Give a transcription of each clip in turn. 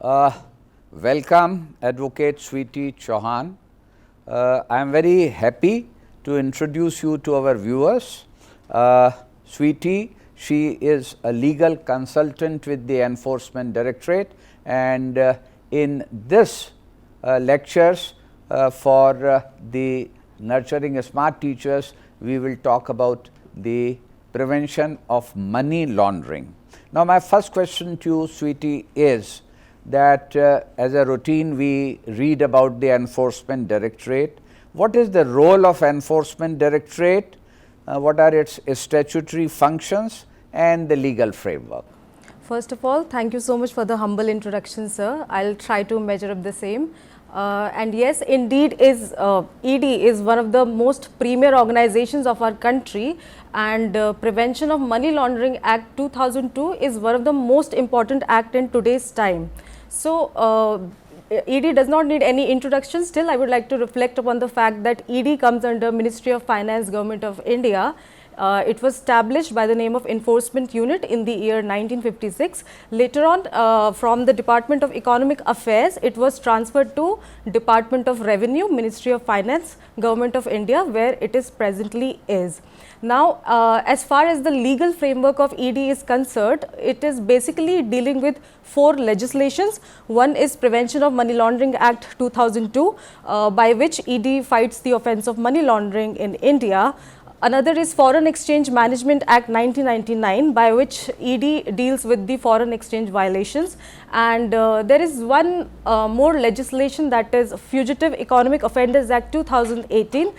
Uh, Welcome, Advocate Sweety Chauhan. I am very happy to introduce you to our viewers. Sweety, she is a legal consultant with the Enforcement Directorate, and in this lectures for the Nurturing Smart Teachers, we will talk about the prevention of money laundering. Now, my first question to you, Sweety, is that as a routine we read about the Enforcement Directorate. What is the role of Enforcement Directorate? What are its statutory functions and the legal framework? First of all, thank you so much for the humble introduction, sir. I'll try to measure up the same. And yes, indeed, ED is one of the most premier organizations of our country, and Prevention of Money Laundering Act 2002 is one of the most important act in today's time. So, ED does not need any introduction. Still, I would like to reflect upon the fact that ED comes under Ministry of Finance, Government of India. It was established by the name of Enforcement Unit in the year 1956. Later on, from the Department of Economic Affairs, it was transferred to Department of Revenue, Ministry of Finance, Government of India, where it is presently is. Now, as far as the legal framework of ED is concerned, it is basically dealing with 4 legislations. One is Prevention of Money Laundering Act 2002, by which ED fights the offence of money laundering in India. Another is Foreign Exchange Management Act 1999, by which ED deals with the foreign exchange violations. And there is one more legislation, that is Fugitive Economic Offenders Act 2018,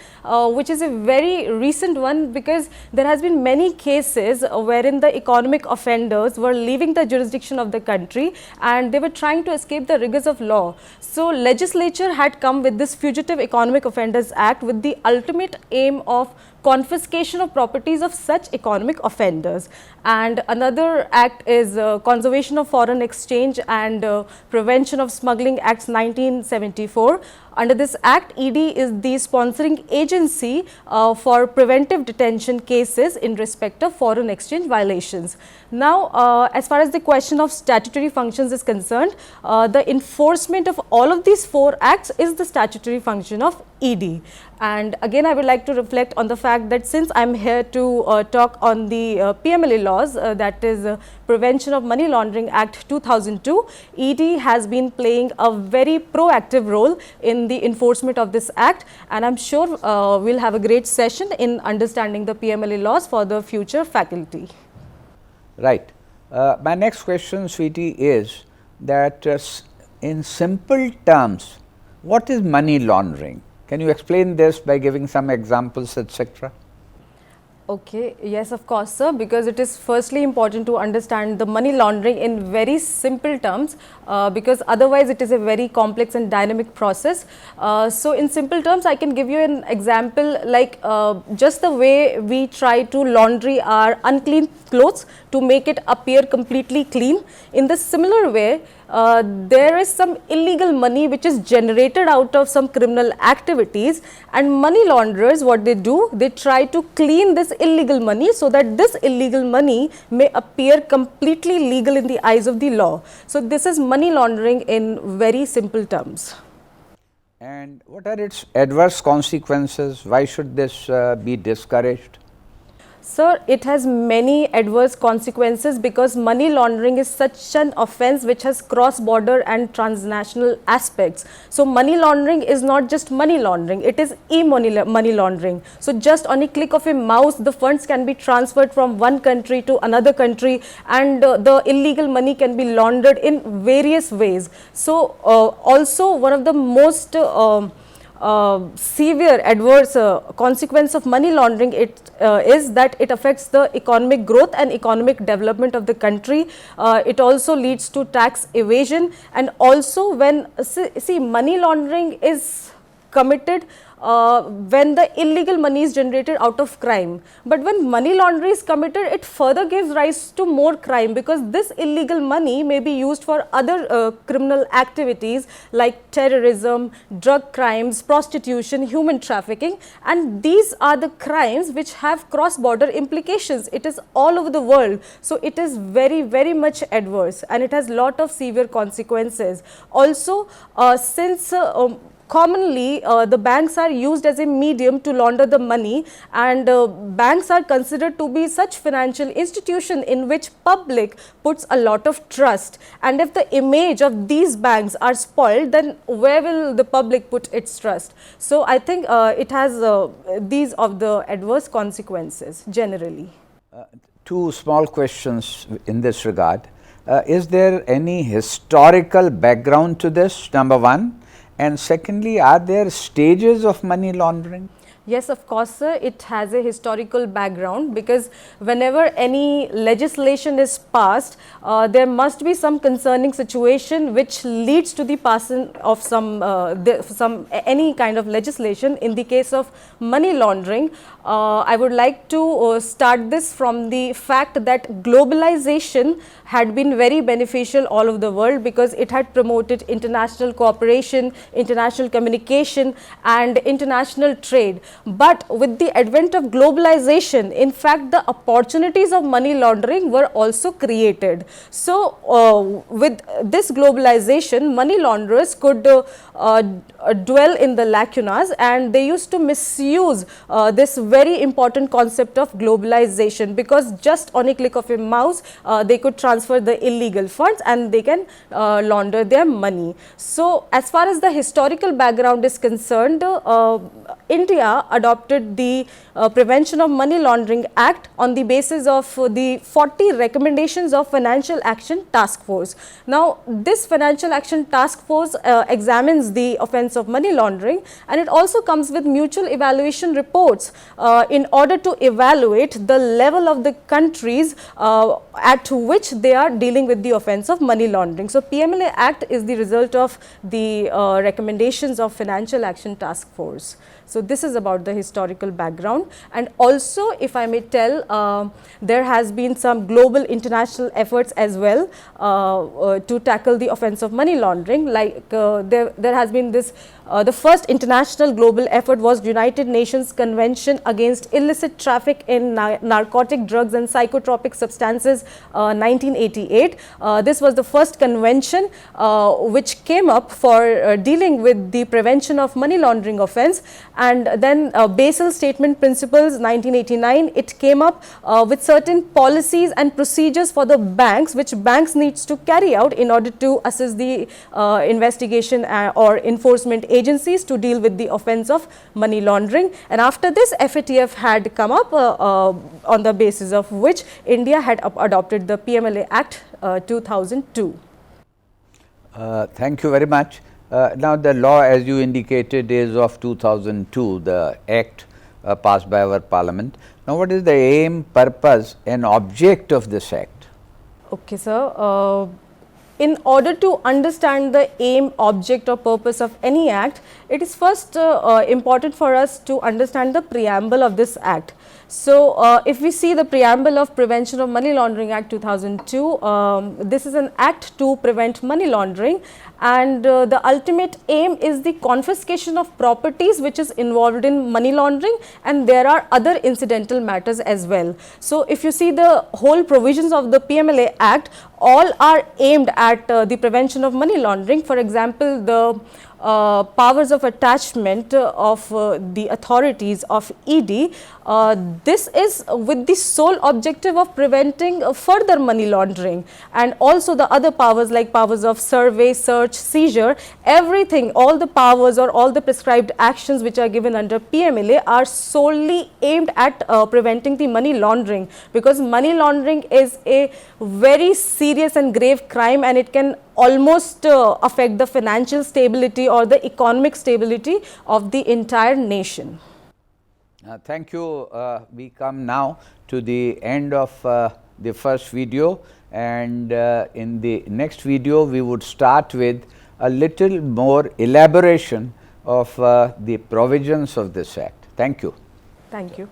which is a very recent one, because there has been many cases wherein the economic offenders were leaving the jurisdiction of the country and they were trying to escape the rigors of law. So, legislature had come with this Fugitive Economic Offenders Act with the ultimate aim of confiscation of properties of such economic offenders. And another act is Conservation of Foreign Exchange and Prevention of Smuggling Acts 1974. Under this act, ED is the sponsoring agency for preventive detention cases in respect of foreign exchange violations. Now, as far as the question of statutory functions is concerned, the enforcement of all of these 4 acts is the statutory function of ED. And again, I would like to reflect on the fact that since I am here to talk on the PMLA laws, that is Prevention of Money Laundering Act 2002, ED has been playing a very proactive role in the enforcement of this act, and I am sure we will have a great session in understanding the PMLA laws for the future faculty. Right. My next question, Sweety, is that in simple terms, what is money laundering? Can you explain this by giving some examples, etc.? Okay, yes, of course, sir, because it is firstly important to understand the money laundering in very simple terms, because otherwise it is a very complex and dynamic process. So, in simple terms, I can give you an example, like just the way we try to laundry our unclean clothes to make it appear completely clean. In the similar way, there is some illegal money which is generated out of some criminal activities, and money launderers, what they do, they try to clean this illegal money so that this illegal money may appear completely legal in the eyes of the law. So, this is money laundering in very simple terms. And what are its adverse consequences? Why should this be discouraged? Sir, it has many adverse consequences, because money laundering is such an offence which has cross-border and transnational aspects. So, money laundering is not just money laundering, it is money laundering. So, just on a click of a mouse, the funds can be transferred from one country to another country, and the illegal money can be laundered in various ways. So, also one of the most severe adverse consequence of money laundering is that it affects the economic growth and economic development of the country. It also leads to tax evasion, and also when see money laundering is committed when the illegal money is generated out of crime. But when money laundering is committed, it further gives rise to more crime, because this illegal money may be used for other criminal activities like terrorism, drug crimes, prostitution, human trafficking, and these are the crimes which have cross-border implications. It is all over the world, so it is very much adverse, and it has lot of severe consequences. Also, since commonly the banks are used as a medium to launder the money, and banks are considered to be such financial institution in which public puts a lot of trust, and if the image of these banks are spoiled, then where will the public put its trust? So I think it has these of the adverse consequences generally. Two small questions in this regard. Is there any historical background to this, number one? And secondly, are there stages of money laundering? Yes, of course, sir. It has a historical background, because whenever any legislation is passed, there must be some concerning situation which leads to the passing of any kind of legislation. In the case of money laundering, I would like to start this from the fact that globalization had been very beneficial all over the world, because it had promoted international cooperation, international communication and international trade. But with the advent of globalization, in fact, the opportunities of money laundering were also created. So, with this globalization, money launderers could dwell in the lacunas, and they used to misuse this very important concept of globalization, because just on a click of a mouse, they could transfer the illegal funds and they can launder their money. So, as far as the historical background is concerned, India adopted the Prevention of Money Laundering Act on the basis of the 40 recommendations of Financial Action Task Force. Now, this Financial Action Task Force examines the offence of money laundering, and it also comes with mutual evaluation reports in order to evaluate the level of the countries at which they are dealing with the offence of money laundering. So, PMLA Act is the result of the recommendations of Financial Action Task Force. So, this is about the historical background, and also, if I may tell, there has been some global international efforts as well to tackle the offence of money laundering. Like there has been this, the first international global effort was United Nations Convention Against Illicit Traffic in Narcotic Drugs and Psychotropic Substances 1988. This was the first convention which came up for dealing with the prevention of money laundering offence. And then Basel Statement Principles 1989, it came up with certain policies and procedures for the banks, which banks needs to carry out in order to assist the investigation or enforcement agencies to deal with the offence of money laundering. And after this, FATF had come up on the basis of which India had adopted the PMLA Act 2002. Thank you very much. Now, the law, as you indicated, is of 2002, the act passed by our parliament. Now, what is the aim, purpose and object of this act? Okay, sir. In order to understand the aim, object or purpose of any act, it is first important for us to understand the preamble of this act. So, if we see the preamble of Prevention of Money Laundering Act 2002, this is an act to prevent money laundering, and the ultimate aim is the confiscation of properties which is involved in money laundering, and there are other incidental matters as well. So, if you see the whole provisions of the PMLA Act, all are aimed at the prevention of money laundering. For example, the powers of attachment of the authorities of ED, this is with the sole objective of preventing further money laundering, and also the other powers like powers of survey, search, seizure, everything, all the powers or all the prescribed actions which are given under PMLA are solely aimed at preventing the money laundering, because money laundering is a very serious and grave crime, and it can almost affect the financial stability or the economic stability of the entire nation. Thank you. We come now to the end of the first video, and in the next video we would start with a little more elaboration of the provisions of this Act. Thank you. Thank you.